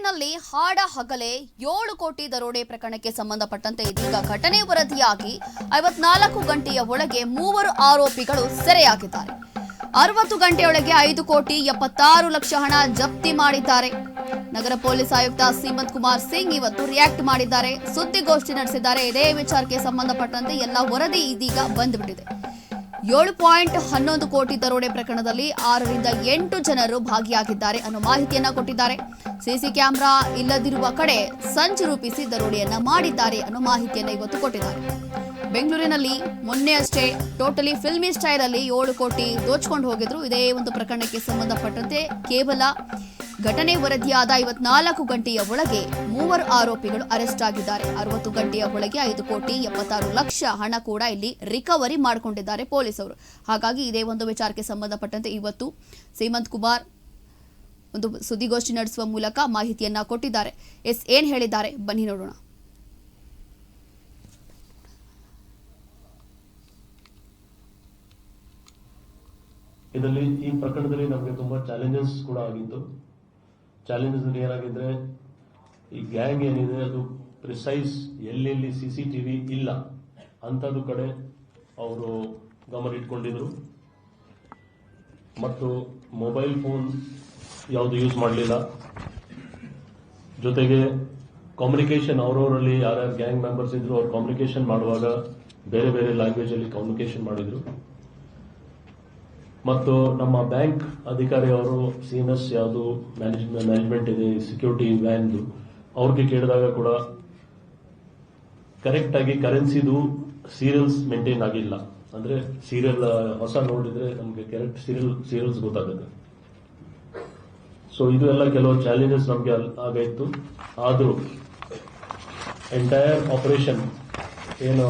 ಬೆಂಗಳೂರಿನಲ್ಲಿ ಹಾಡ ಹಗಲೇ 7 ಕೋಟಿ ದರೋಡೆ ಪ್ರಕರಣಕ್ಕೆ ಸಂಬಂಧಪಟ್ಟಂತೆ ಇದೀಗ ಘಟನೆ ವರದಿಯಾಗಿ 54 ಗಂಟೆಯ ಒಳಗೆ 3 ಆರೋಪಿಗಳು ಸೆರೆಯಾಗಿದ್ದಾರೆ. 60 ಗಂಟೆಯೊಳಗೆ 5 ಕೋಟಿ 76 ಲಕ್ಷ ಹಣ ಜಪ್ತಿ ಮಾಡಿದ್ದಾರೆ. ನಗರ ಪೊಲೀಸ್ ಆಯುಕ್ತ ಸೀಮಂತ್ ಕುಮಾರ್ ಸಿಂಗ್ ಇವತ್ತು ರಿಯಾಕ್ಟ್ ಮಾಡಿದ್ದಾರೆ, ಸುದ್ದಿಗೋಷ್ಠಿ ನಡೆಸಿದ್ದಾರೆ. ಇದೇ ವಿಚಾರಕ್ಕೆ ಸಂಬಂಧಪಟ್ಟಂತೆ ಎಲ್ಲ ವರದಿ ಇದೀಗ ಬಂದ್ಬಿಟ್ಟಿದೆ. 7.11 ಕೋಟಿ ದರೋಡೆ ಪ್ರಕರಣದಲ್ಲಿ 6 ರಿಂದ 8 ಜನರು ಭಾಗಿಯಾಗಿದ್ದಾರೆ ಅನ್ನೋ ಮಾಹಿತಿಯನ್ನ ಕೊಟ್ಟಿದ್ದಾರೆ. ಸಿಸಿ ಕ್ಯಾಮೆರಾ ಇಲ್ಲದಿರುವ ಕಡೆ ಸಂಚು ರೂಪಿಸಿ ದರೋಡೆಯನ್ನ ಮಾಡಿದ್ದಾರೆ ಅನ್ನೋ ಮಾಹಿತಿಯನ್ನ ಇವತ್ತು ಕೊಟ್ಟಿದ್ದಾರೆ. ಬೆಂಗಳೂರಿನಲ್ಲಿ ಮೊನ್ನೆ ಅಷ್ಟೇ ಟೋಟಲಿ ಫಿಲ್ಮಿ ಸ್ಟೈಲ್ ಅಲ್ಲಿ 7 ಕೋಟಿ ದೋಚ್ಕೊಂಡು ಹೋಗಿದ್ರು. ಇದೇ ಒಂದು ಪ್ರಕರಣಕ್ಕೆ ಸಂಬಂಧಪಟ್ಟಂತೆ ಕೇವಲ ಘಟನೆ ವರದಿಯಾದ 54 ಗಂಟೆಯ ಒಳಗೆ 3 ಆರೋಪಿಗಳು ಅರೆಸ್ಟ್ ಆಗಿದ್ದಾರೆ. 60 ಗಂಟೆಯ ಒಳಗೆ 5 ಕೋಟಿ 76 ಲಕ್ಷ ಹಣ ಕೂಡ ಇಲ್ಲಿ ರಿಕವರಿ ಮಾಡಿಕೊಂಡಿದ್ದಾರೆ ಪೊಲೀಸರು. ಹಾಗಾಗಿ ಇದೇ ಒಂದು ವಿಚಾರಕ್ಕೆ ಸಂಬಂಧಪಟ್ಟಂತೆ ಇವತ್ತು ಸೀಮಂತ್ ಕುಮಾರ್ ಒಂದು ಸುದ್ದಿಗೋಷ್ಠಿ ನಡೆಸುವ ಮೂಲಕ ಮಾಹಿತಿಯನ್ನ ಕೊಟ್ಟಿದ್ದಾರೆ. ಏನ್ ಹೇಳಿದ್ದಾರೆ ಬನ್ನಿ ನೋಡೋಣ. ಇದರಲ್ಲಿ ಈ ಪ್ರಕರಣದಲ್ಲಿ ನಮಗೆ ತುಂಬಾ ಚಾಲೆಂಜಸ್ ಕೂಡ ಆಗಿತ್ತು. ಚಾಲೆಂಜಸ್ ಏನಾಗಿದ್ರೆ, ಈ ಗ್ಯಾಂಗ್ ಏನಿದೆ ಅದು ಪ್ರಿಸೈಸ್ ಎಲ್ಲೆಲ್ಲಿ CCTV ಇಲ್ಲ ಅಂಥದ್ದು ಕಡೆ ಅವರು ಗಮನ ಇಟ್ಕೊಂಡಿದ್ರು. ಮತ್ತು ಮೊಬೈಲ್ ಫೋನ್ ಯಾವುದು ಯೂಸ್ ಮಾಡಲಿಲ್ಲ. ಜೊತೆಗೆ ಕಮ್ಯುನಿಕೇಶನ್ ಅವರವರಲ್ಲಿ ಯಾರ್ಯಾರು ಗ್ಯಾಂಗ್ ಮೆಂಬರ್ಸ್ ಇದ್ರು ಅವ್ರು ಕಮ್ಯುನಿಕೇಶನ್ ಮಾಡುವಾಗ ಬೇರೆ ಬೇರೆ ಲ್ಯಾಂಗ್ವೇಜ್ ಅಲ್ಲಿ ಕಮ್ಯುನಿಕೇಶನ್ ಮಾಡಿದ್ರು. ಮತ್ತು ನಮ್ಮ ಬ್ಯಾಂಕ್ ಅಧಿಕಾರಿ ಅವರು CNS ಯಾವುದು ಮ್ಯಾನೇಜ್ಮೆಂಟ್ ಇದೆ ಸೆಕ್ಯೂರಿಟಿ ವ್ಯಾನ್ದು ಅವ್ರಿಗೆ ಕೇಳಿದಾಗ ಕೂಡ ಕರೆಕ್ಟ್ ಆಗಿ ಕರೆನ್ಸಿದು ಸೀರಿಯಲ್ಸ್ ಮೇಂಟೈನ್ ಆಗಿಲ್ಲ. ಅಂದ್ರೆ ಸೀರಿಯಲ್ ಹೊಸ ನೋಡಿದ್ರೆ ನಮಗೆ ಕರೆಕ್ಟ್ ಸೀರಿಯಲ್ಸ್ ಗೊತ್ತಾಗುತ್ತೆ. ಸೊ ಇದು ಎಲ್ಲ ಕೆಲವು ಚಾಲೆಂಜಸ್ ನಮಗೆ ಆಗಿತ್ತು. ಆದರೂ ಎಂಟೈರ್ ಆಪರೇಷನ್ ಏನು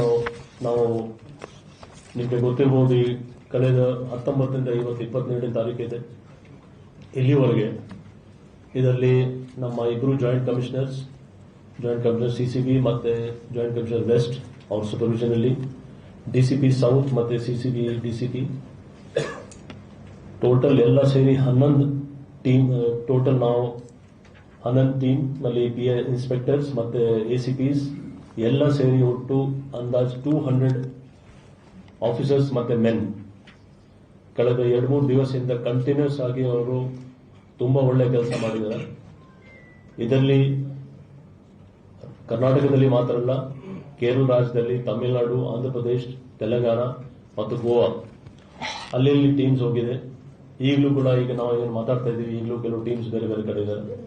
ನಾವು ನಿಮಗೆ ಗೊತ್ತಿರಬಹುದು, ಕಳೆದ 19ರಿಂದ 22ನೇ ತಾರೀಕಿದೆ ಇಲ್ಲಿವರೆಗೆ ಇದರಲ್ಲಿ ನಮ್ಮ ಇಬ್ಬರು ಜಾಯಿಂಟ್ ಕಮಿಷನರ್ CCB ಮತ್ತೆ ಜಾಯಿಂಟ್ ಕಮಿಷನರ್ ವೆಸ್ಟ್ ಅವ್ರ ಸೂಪರ್ವಿಷನ್ ಅಲ್ಲಿ, DCP ಸೌತ್ ಮತ್ತೆ CCB DCP ಟೋಟಲ್ ಎಲ್ಲ ಸೇರಿ 11 ಟೀಮ್, ಟೋಟಲ್ ನಾವು 11 ಟೀಮ್ ನಲ್ಲಿ PI ಇನ್ಸ್ಪೆಕ್ಟರ್ಸ್ ಮತ್ತೆ ACPs ಎಲ್ಲ ಸೇರಿ ಒಟ್ಟು ಅಂದಾಜು 200 ಆಫೀಸರ್ಸ್ ಮತ್ತೆ ಮೆನ್ ಕಳೆದ 2-3 ದಿವಸದಿಂದ ಕಂಟಿನ್ಯೂಸ್ ಆಗಿ ಅವರು ತುಂಬಾ ಒಳ್ಳೆ ಕೆಲಸ ಮಾಡಿದ್ದಾರೆ. ಇದರಲ್ಲಿ ಕರ್ನಾಟಕದಲ್ಲಿ ಮಾತ್ರ ಅಲ್ಲ, ಕೇರಳ ರಾಜ್ಯದಲ್ಲಿ, ತಮಿಳುನಾಡು, ಆಂಧ್ರ ಪ್ರದೇಶ್, ತೆಲಂಗಾಣ ಮತ್ತು ಗೋವಾ ಅಲ್ಲಿ ಟೀಮ್ಸ್ ಹೋಗಿದೆ. ಈಗಲೂ ಕೂಡ ಈಗ ನಾವು ಏನು ಮಾತಾಡ್ತಾ ಇದ್ದೀವಿ, ಈಗಲೂ ಕೆಲವು ಟೀಮ್ಸ್ ಬೇರೆ ಬೇರೆ ಕಡೆ ಇದ್ದಾರೆ.